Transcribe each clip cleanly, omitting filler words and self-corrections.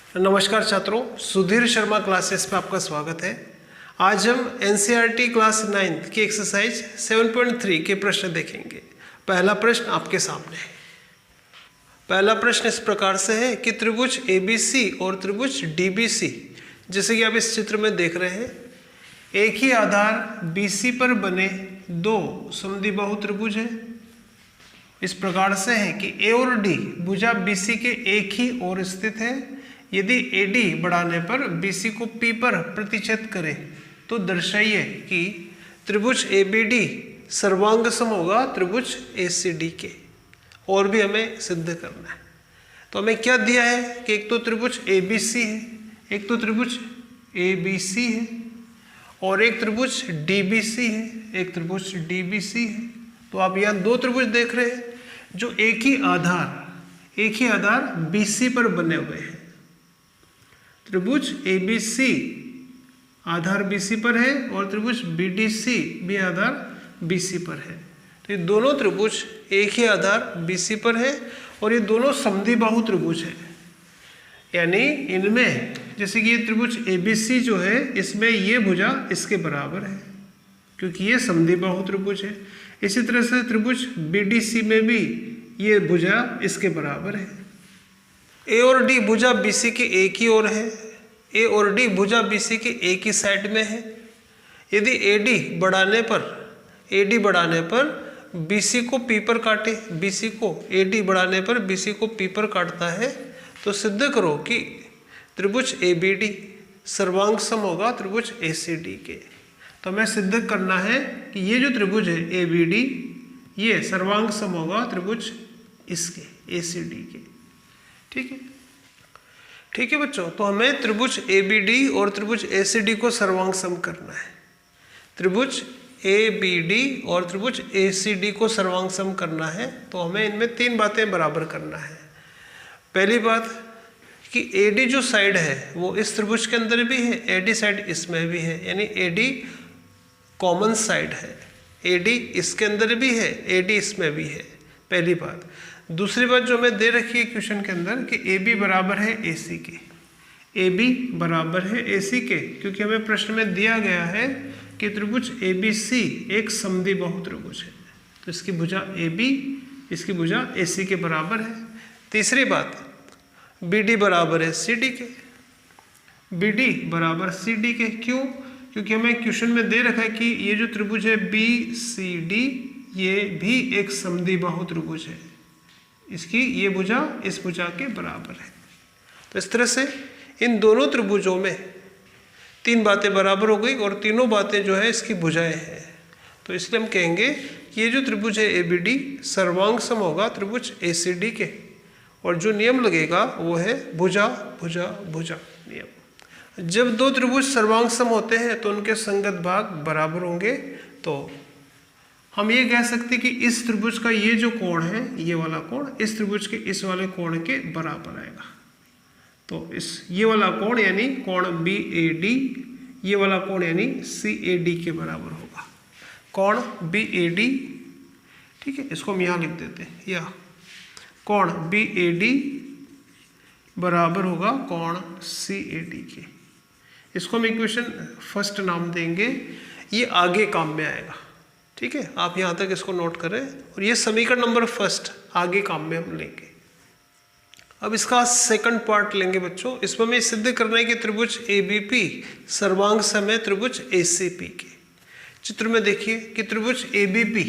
नमस्कार छात्रों, सुधीर शर्मा क्लासेस में आपका स्वागत है। आज हम एनसीईआरटी क्लास 9 की एक्सरसाइज 7.3 के प्रश्न देखेंगे। पहला प्रश्न आपके सामने है। पहला प्रश्न इस प्रकार से है कि त्रिभुज एबीसी और त्रिभुज डीबीसी, जैसे कि आप इस चित्र में देख रहे हैं, एक ही आधार बीसी पर बने दो समद्विबाहु त्रिभुज है। इस प्रकार से है कि ए और डी भुजा बीसी के एक ही ओर स्थित है। यदि AD बढ़ाने पर BC को P पर प्रतिच्छेद करे तो दर्शाइए कि त्रिभुज ABD सर्वांग सम होगा त्रिभुज ACD के। और भी हमें सिद्ध करना है। तो हमें क्या दिया है कि एक तो त्रिभुज ABC है, एक तो त्रिभुज ABC है और एक त्रिभुज DBC है, एक त्रिभुज DBC है। तो आप यहाँ दो त्रिभुज देख रहे हैं जो एक ही आधार BC पर बने हुए हैं। त्रिभुज ABC आधार BC पर है और त्रिभुज BDC भी आधार BC पर है। तो ये दोनों त्रिभुज एक ही आधार BC पर है और ये दोनों समद्विबाहु त्रिभुज है। यानी इनमें जैसे कि ये त्रिभुज ABC जो है, इसमें ये भुजा इसके बराबर है क्योंकि ये समद्विबाहु त्रिभुज है। इसी तरह से त्रिभुज BDC में भी ये भुजा इसके बराबर है। ए और डी भुजा BC के एक ही ओर है। ए और डी भुजा BC के एक ही साइड में है। यदि AD बढ़ाने पर BC को P पर काटे, BC को AD बढ़ाने पर BC को P पर काटता है, तो सिद्ध करो कि त्रिभुज ABD सर्वांग सम होगा त्रिभुज ACD के। तो हमें सिद्ध करना है कि ये जो त्रिभुज है ABD, ये सर्वांग सम होगा त्रिभुज इसके ACD के। ठीक है बच्चों, तो हमें त्रिभुज ABD और त्रिभुज ACD को सर्वांग सम करना है। त्रिभुज ABD और त्रिभुज ACD को सर्वांग सम करना है तो हमें इनमें तीन बातें बराबर करना है। पहली बात कि AD जो साइड है वो इस त्रिभुज के अंदर भी है, AD साइड इसमें भी है, यानी AD कॉमन साइड है। AD इसके अंदर भी है, AD इसमें भी है, पहली बात। दूसरी बात जो हमें दे रखी है क्वेश्चन के अंदर कि AB बराबर है AC के। AB बराबर है AC के क्योंकि हमें प्रश्न में दिया गया है कि त्रिभुज ABC एक समद्विबाहु त्रिभुज है, तो इसकी भुजा AB इसकी भुजा AC के बराबर है। तीसरी बात, BD बराबर है CD के। BD बराबर CD के क्यों? क्योंकि हमें क्वेश्चन में दे रखा है कि ये जो त्रिभुज है BCD ये भी एक समद्विबाहु त्रिभुज है, इसकी ये भुजा इस भुजा के बराबर है। तो इस तरह से इन दोनों त्रिभुजों में तीन बातें बराबर हो गई और तीनों बातें जो है इसकी भुजाएं हैं। तो इसलिए हम कहेंगे कि ये जो त्रिभुज है ABD सर्वांग सम होगा त्रिभुज ACD के, और जो नियम लगेगा वो है भुजा भुजा भुजा नियम। जब दो त्रिभुज सर्वांग सम होते हैं तो उनके संगत भाग बराबर होंगे। तो हम ये कह सकते हैं कि इस त्रिभुज का ये जो कोण है, ये वाला कोण इस त्रिभुज के इस वाले कोण के बराबर आएगा। तो इस ये वाला कोण यानी कोण BAD, ये वाला कोण यानी CAD के बराबर होगा। कोण BAD, ठीक है, इसको हम यहाँ लिख देते हैं, या कोण BAD बराबर होगा कोण CAD के। इसको हम इक्वेशन फर्स्ट नाम देंगे, ये आगे काम में आएगा। ठीक है, आप यहाँ तक इसको नोट करें और ये समीकरण नंबर फर्स्ट आगे काम में हम लेंगे। अब इसका सेकंड पार्ट लेंगे बच्चों। इसमें हमें सिद्ध करना है कि त्रिभुज ABP सर्वांग सम है त्रिभुज ACP के। चित्र में देखिए कि त्रिभुज ABP,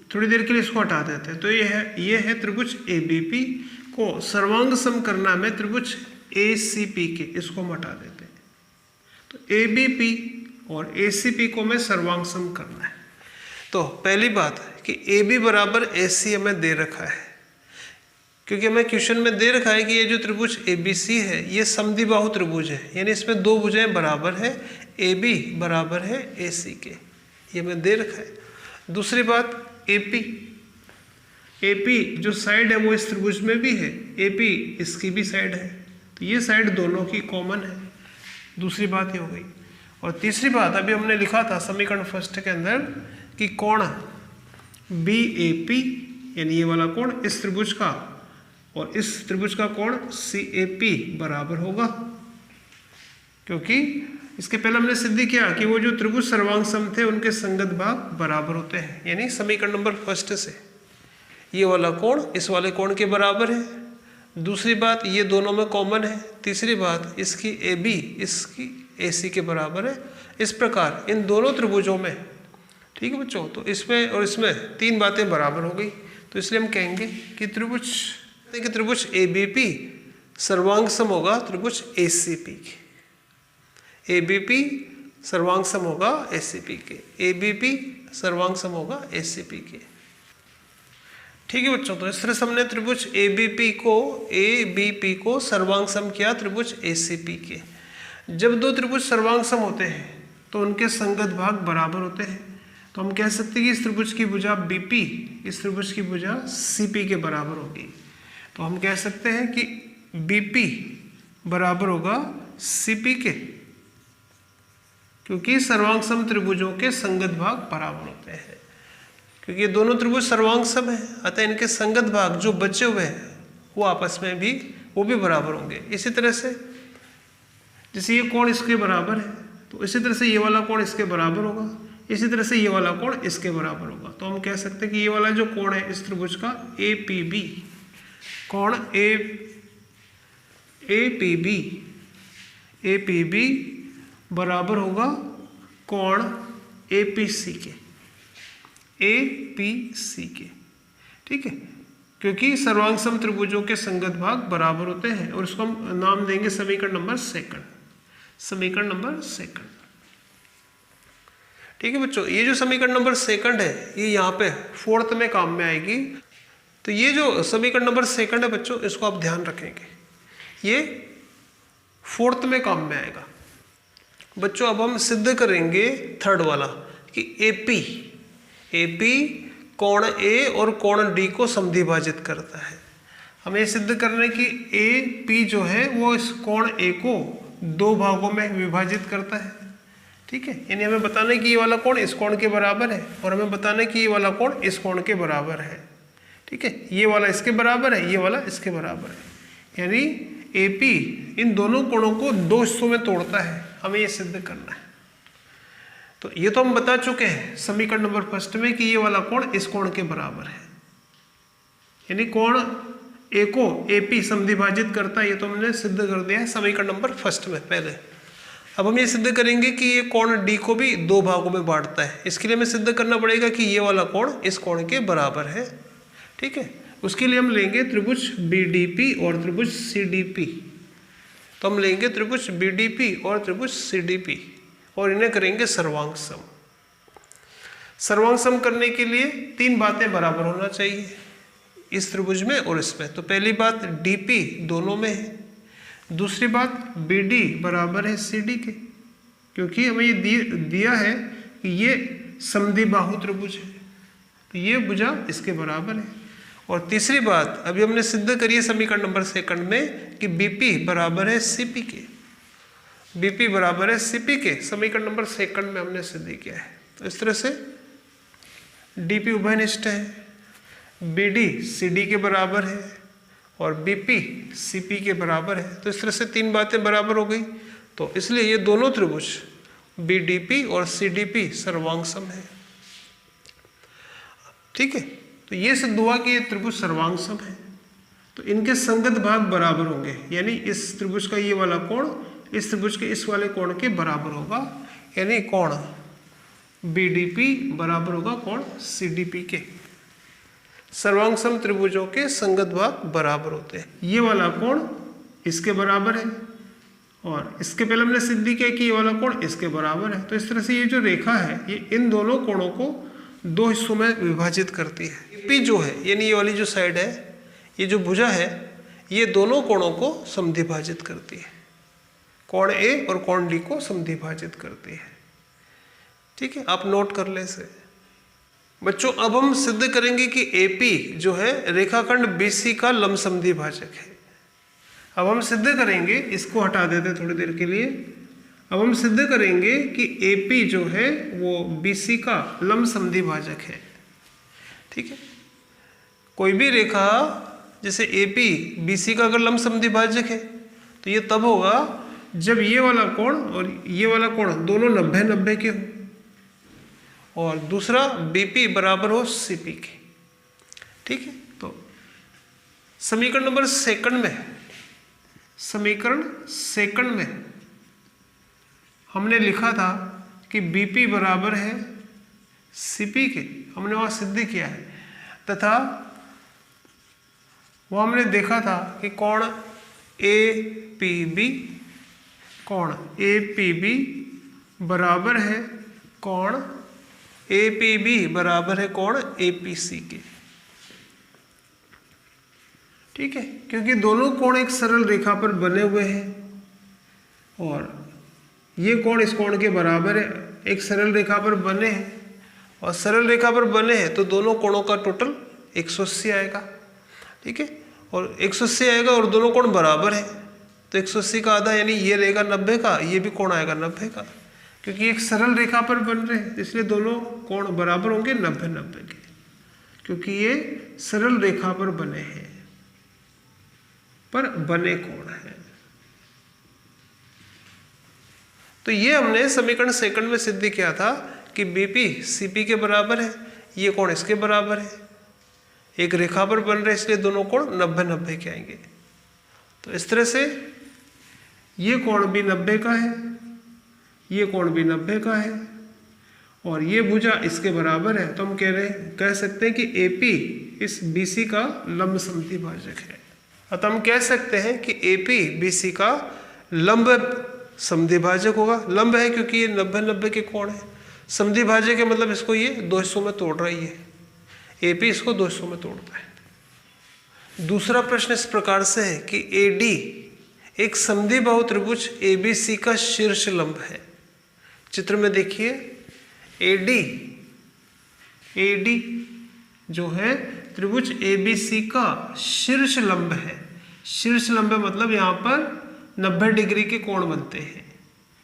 थोड़ी देर के लिए इसको हटा देते हैं। तो ये है त्रिभुज ABP को सर्वांग सम करना हमें त्रिभुज ACP के, इसको हम हटा देते हैं। तो ABP और ACP को हमें सर्वांग सम करना है। तो पहली बात कि AB बराबर AC हमें दे रखा है, क्योंकि हमें क्वेश्चन में दे रखा है कि ये जो त्रिभुज ABC है ये समद्विबाहु त्रिभुज है, यानी इसमें दो भुजाएं बराबर है। AB बराबर है AC के, ये हमें दे रखा है। दूसरी बात AP जो साइड है वो इस त्रिभुज में भी है, AP इसकी भी साइड है, तो ये साइड दोनों की कॉमन है। दूसरी बात ये हो गई। और तीसरी बात अभी हमने लिखा था समीकरण फर्स्ट के अंदर कि कोण BAP यानी ये वाला कोण इस त्रिभुज का और इस त्रिभुज का कोण CAP बराबर होगा, क्योंकि इसके पहले हमने सिद्ध किया कि वो जो त्रिभुज सर्वांग सम थे उनके संगत भाग बराबर होते हैं, यानी समीकरण नंबर फर्स्ट से ये वाला कोण इस वाले कोण के बराबर है। दूसरी बात, ये दोनों में कॉमन है। तीसरी बात, इसकी AB इसकी AC के बराबर है। इस प्रकार इन दोनों त्रिभुजों में, ठीक है बच्चों, तो इसमें और इसमें तीन बातें बराबर हो गई। तो इसलिए हम कहेंगे कि त्रिभुज ABP सर्वांग सम होगा त्रिभुज ACP के। ABP सर्वांग सम होगा ACP के, ABP सर्वांग सम होगा ACP के। ठीक है बच्चों, तो इस तरह से हमने त्रिभुज ABP को सर्वांग सम किया त्रिभुज ACP के। जब दो त्रिभुज सर्वांग सम होते हैं तो उनके संगत भाग बराबर होते हैं। तो हम कह सकते हैं कि इस त्रिभुज की भुजा BP इस त्रिभुज की भुजा CP के बराबर होगी। तो हम कह सकते हैं कि BP बराबर होगा CP के, क्योंकि सर्वांग सम त्रिभुजों के संगत भाग बराबर होते हैं। क्योंकि ये दोनों त्रिभुज सर्वांग सम है, अतः इनके संगत भाग जो बचे हुए हैं वो आपस में भी वो भी बराबर होंगे। इसी तरह से जैसे ये कोण इसके बराबर है, तो इसी तरह से ये वाला कोण इसके बराबर होगा, इसी तरह से ये वाला कोण इसके बराबर होगा। तो हम कह सकते हैं कि ये वाला जो कोण है इस त्रिभुज का APB, कोण APB बराबर होगा कोण APC के, ठीक है, क्योंकि सर्वांग सम त्रिभुजों के संगत भाग बराबर होते हैं। और इसको हम नाम देंगे समीकरण नंबर सेकंड। ठीक है बच्चों, ये जो समीकरण नंबर सेकंड है ये यहाँ पे फोर्थ में काम में आएगी। तो ये जो समीकरण नंबर सेकंड है बच्चों, इसको आप ध्यान रखेंगे, ये फोर्थ में काम में आएगा। बच्चों अब हम सिद्ध करेंगे थर्ड वाला कि AP कोण A और कोण D को समद्विभाजित करता है। हमें ये सिद्ध करना है कि AP जो है वो इस कोण A को दो भागों में विभाजित करता है। ठीक है, यानी हमें बताना है कि ये वाला कोण इस कोण के बराबर है और हमें बताना है कि ये वाला कोण इस कोण के बराबर है। ठीक है, ये वाला इसके बराबर है, ये वाला इसके बराबर है, यानी AP इन दोनों कोणों को दो हिस्सों में तोड़ता है। हमें ये सिद्ध करना है। तो ये तो हम बता चुके हैं समीकरण नंबर फर्स्ट में कि ये वाला कोण इस कोण के बराबर है, यानी कोण A को AP समद्विभाजित करता है। ये तो हमने सिद्ध कर दिया है समीकरण नंबर फर्स्ट में पहले। अब हम ये सिद्ध करेंगे कि ये कोण D को भी दो भागों में बांटता है। इसके लिए हमें सिद्ध करना पड़ेगा कि ये वाला कोण इस कोण के बराबर है। ठीक है, उसके लिए हम लेंगे त्रिभुज BDP और त्रिभुज CDP। तो हम लेंगे त्रिभुज BDP और त्रिभुज CDP और इन्हें करेंगे सर्वांग सम। सर्वांग सम करने के लिए तीन बातें बराबर होना चाहिए इस त्रिभुज में और इसमें। तो पहली बात DP दोनों में है, दूसरी बात BD बराबर है CD के, क्योंकि हमें ये दिया है कि ये समद्विबाहु त्रिभुज है, तो ये भुजा इसके बराबर है। और तीसरी बात अभी हमने सिद्ध करी है समीकरण नंबर सेकंड में कि BP बराबर है CP के, BP बराबर है CP के, समीकरण नंबर सेकंड में हमने सिद्ध किया है। तो इस तरह से DP उभयनिष्ठ है, BD CD के बराबर है और BP CP के बराबर है। तो इस तरह से तीन बातें बराबर हो गई। तो इसलिए ये दोनों त्रिभुज BDP और CDP सर्वांग सम है। ठीक है, तो ये सिद्ध हुआ कि ये त्रिभुज सर्वांग सम है। तो इनके संगत भाग बराबर होंगे, यानी इस त्रिभुज का ये वाला कोण इस त्रिभुज के इस वाले कोण के बराबर होगा, यानी कोण BDP बराबर होगा कोण CDP के। सर्वांग सम त्रिभुजों के संगत भाग बराबर होते हैं। ये वाला कोण इसके बराबर है और इसके पहले हमने सिद्ध किया कि ये वाला कोण इसके बराबर है। तो इस तरह से ये जो रेखा है ये इन दोनों कोणों को दो हिस्सों में विभाजित करती है। AP जो है यानी ये वाली जो साइड है, ये जो भुजा है, ये दोनों कोणों को समद्विभाजित करती है, कोण A और कोण D को समद्विभाजित करती है। ठीक है, आप नोट कर लें इसे बच्चों। अब हम सिद्ध करेंगे कि AP जो है रेखाखंड BC का लंब समद्विभाजक है। अब हम सिद्ध करेंगे, इसको हटा देते हैं थोड़ी देर के लिए। अब हम सिद्ध करेंगे कि AP जो है वो BC का लंब समद्विभाजक है। ठीक है, कोई भी रेखा जैसे ए पी बी सी का अगर लंब समद्विभाजक है तो ये तब होगा जब ये वाला कोण और ये वाला कोण दोनों 90-90 के हो और दूसरा बीपी बराबर हो सीपी के। ठीक है, तो समीकरण नंबर सेकंड में हमने लिखा था कि बीपी बराबर है सीपी के, हमने वहाँ सिद्ध किया है, तथा वो हमने देखा था कि कोण APB बराबर है कोण APC के। ठीक है, क्योंकि दोनों कोण एक सरल रेखा पर बने हुए हैं और ये कोण इस कोण के बराबर है, एक सरल रेखा पर बने हैं और सरल रेखा पर बने हैं तो दोनों कोणों का टोटल 180 आएगा। ठीक है, और 180 आएगा और दोनों कोण बराबर है तो 180 का आधा यानी ये रहेगा 90 का, ये भी कोण आएगा 90 का, क्योंकि एक सरल रेखा पर बन रहे हैं इसलिए दोनों कोण बराबर होंगे 90-90 के, क्योंकि ये सरल रेखा पर बने हैं, पर बने कोण है। तो ये हमने समीकरण सेकंड में सिद्ध किया था कि बीपी सीपी के बराबर है, ये कोण इसके बराबर है, एक रेखा पर बन रहे इसलिए दोनों कोण 90-90 के आएंगे। तो इस तरह से ये कोण भी 90 का है, ये कोण भी 90 का है और ये भुजा इसके बराबर है, तो हम कह सकते हैं कि एपी इस बीसी का लंब समद्विभाजक है। अतः हम कह सकते हैं कि एपी बीसी का लंब समद्विभाजक होगा। लंब है क्योंकि ये 90-90 के कोण है, समद्विभाजक है मतलब इसको ये 2 हिस्सों में तोड़ रही है, एपी इसको 2 हिस्सों में तोड़ता है। दूसरा प्रश्न इस प्रकार से है कि एडी एक समद्विबाहु त्रिभुज एबीसी का शीर्ष लंब है। चित्र में देखिए एडी जो है त्रिभुज एबीसी का शीर्ष लंब है। शीर्ष लंब मतलब यहाँ पर 90 डिग्री के कोण बनते हैं।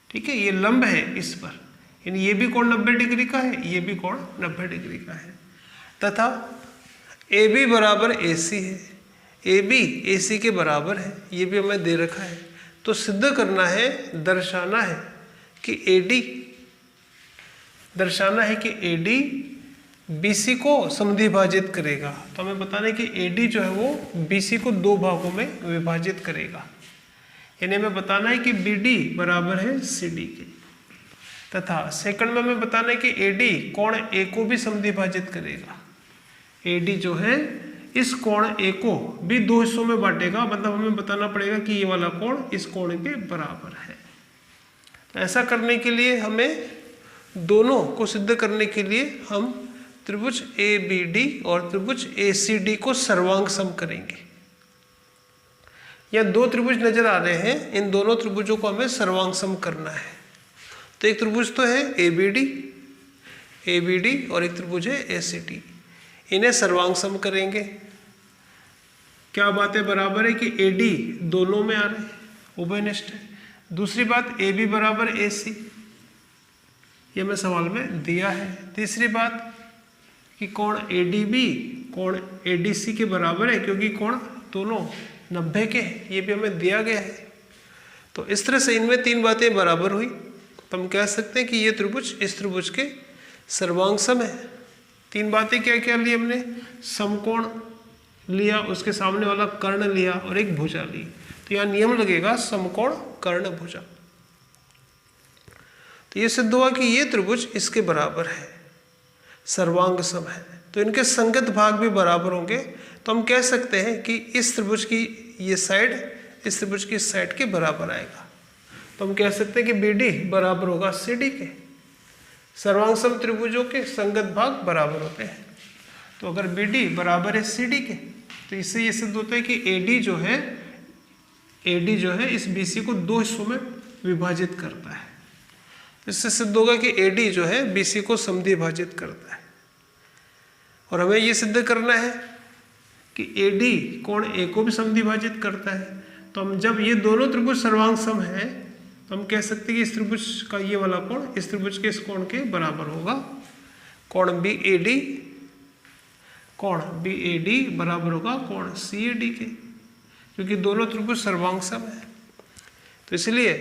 ठीक है, ये लंब है इस पर, यानी ये भी कोण 90 डिग्री का है, ये भी कोण 90 डिग्री का है, तथा AB बराबर AC है, AB AC के बराबर है, ये भी हमें दे रखा है। तो सिद्ध करना है, दर्शाना है कि AD BC को समद्विभाजित करेगा। तो हमें बताना है कि AD जो है वो BC को 2 भागों में विभाजित करेगा, यानी हमें बताना है कि BD बराबर है CD के, तथा सेकंड में हमें बताना है कि AD कोण A को भी समद्विभाजित करेगा। AD जो है इस कोण A को भी 2 हिस्सों में बांटेगा, मतलब हमें बताना पड़ेगा कि ये वाला कोण इस कोण के बराबर है। तो ऐसा करने के लिए हमें दोनों को सिद्ध करने के लिए हम त्रिभुज ABD और त्रिभुज ACD को सर्वांग सम करेंगे। यहाँ 2 त्रिभुज नजर आ रहे हैं, इन दोनों त्रिभुजों को हमें सर्वांग सम करना है। तो एक त्रिभुज तो है ABD और एक त्रिभुज है ACD, इन्हें सर्वांग सम करेंगे। क्या बातें बराबर है कि AD दोनों में आ रहे हैं, उभयनिष्ठ है। दूसरी बात AB बराबर AC, ये मैं सवाल में दिया है। तीसरी बात कि कोण ADB कोण ADC के बराबर है, क्योंकि कोण दोनों 90 के हैं, ये भी हमें दिया गया है। तो इस तरह से इनमें 3 बातें बराबर हुई, तो हम कह सकते हैं कि ये त्रिभुज इस त्रिभुज के सर्वांग सम है। 3 बातें क्या क्या ली हमने, समकोण लिया, उसके सामने वाला कर्ण लिया और एक भुजा ली। तो यहाँ नियम लगेगा समकोण कर्ण भुजा। तो ये सिद्ध हुआ कि ये त्रिभुज इसके बराबर है, सर्वांग सम है, तो इनके संगत भाग भी बराबर होंगे। तो हम कह सकते हैं कि इस त्रिभुज की ये साइड इस त्रिभुज की साइड के बराबर आएगा। तो हम कह सकते हैं कि BD बराबर होगा CD के। सर्वांग सम त्रिभुजों के संगत भाग बराबर होते हैं। तो अगर BD बराबर है CD के, तो इससे ये सिद्ध होता है कि AD जो है इस BC को 2 हिस्सों में विभाजित करता है। इससे सिद्ध होगा कि AD जो है BC को समद्विभाजित करता है। और हमें ये सिद्ध करना है कि AD कोण A को भी समद्विभाजित करता है। तो हम जब ये दोनों त्रिभुज सर्वांग सम है तो हम कह सकते हैं कि इस त्रिभुज का ये वाला कोण इस त्रिभुज के इस कोण के बराबर होगा। कोण BAD कोण BAD बराबर होगा कोण CAD के, क्योंकि दोनों त्रिभुज सर्वांग सम है। तो इसलिए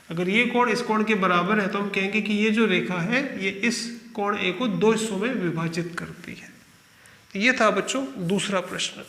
अगर ये कोण इस कोण के बराबर है तो हम कहेंगे कि ये जो रेखा है ये इस कोण A को 2 हिस्सों में विभाजित करती है। तो ये था बच्चों दूसरा प्रश्न।